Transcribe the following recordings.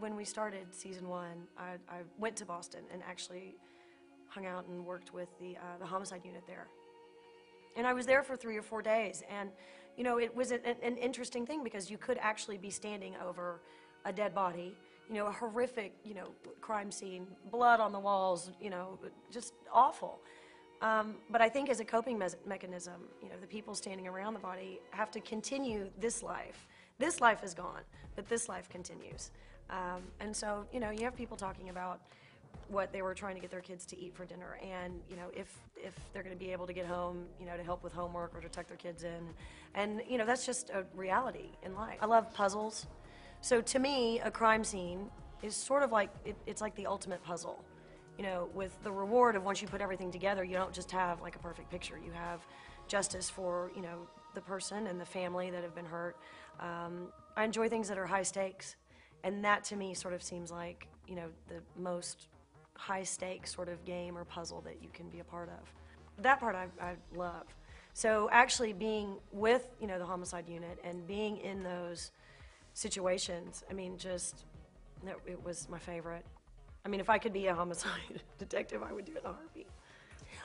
when we started season 1, I went to Boston and actually hung out and worked with the homicide unit there. And I was there for 3 or 4 days, and you know, it was an interesting thing because you could actually be standing over a dead body, you know, a horrific, you know, crime scene, blood on the walls, you know, just awful. But I think as a coping mechanism, you know, the people standing around the body have to continue this life. This life is gone, but this life continues. And so, you know, you have people talking about what they were trying to get their kids to eat for dinner, and you know, if they're going to be able to get home, you know, to help with homework or to tuck their kids in, and you know, that's just a reality in life. I love puzzles, so to me, a crime scene is sort of like it's like the ultimate puzzle, you know, with the reward of once you put everything together, you don't just have like a perfect picture. You have justice for, you know, the person and the family that have been hurt. I enjoy things that are high stakes, and that to me sort of seems like, you know, the most high stakes sort of game or puzzle that you can be a part of. That part I love. So actually being with, you know, the homicide unit and being in those situations, I mean, just, it was my favorite. I mean, if I could be a homicide detective, I would do it in a heartbeat.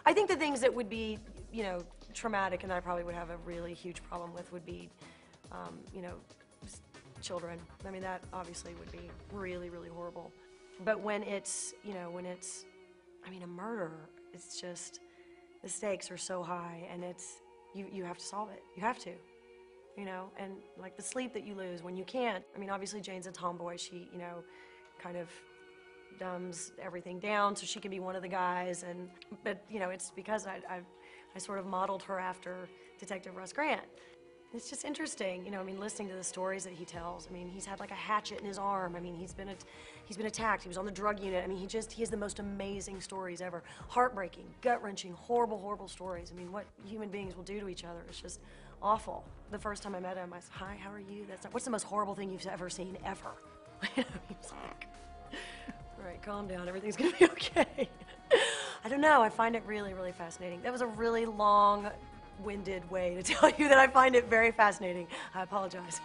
I think the things that would be, you know, traumatic and that I probably would have a really huge problem with would be, you know, children. I mean, that obviously would be really, really horrible. But when it's, you know, I mean, a murder, it's just, the stakes are so high, and it's, you have to solve it. You have to, you know, and like the sleep that you lose when you can't. I mean, obviously Jane's a tomboy. She, you know, kind of dumbs everything down so she can be one of the guys, but you know, it's because I sort of modeled her after Detective Russ Grant. It's just interesting, you know, I mean, listening to the stories that he tells. I mean, he's had like a hatchet in his arm. I mean, he's been attacked. He was on the drug unit. I mean, he has the most amazing stories ever. Heartbreaking, gut-wrenching, horrible, horrible stories. I mean, what human beings will do to each other. It's just awful. The first time I met him, I said, "Hi, how are you?" What's the most horrible thing you've ever seen, ever? He was like, "All right, calm down. Everything's gonna be okay." I don't know. I find it really, really fascinating. That was a really long-winded way to tell you that I find it very fascinating. I apologize.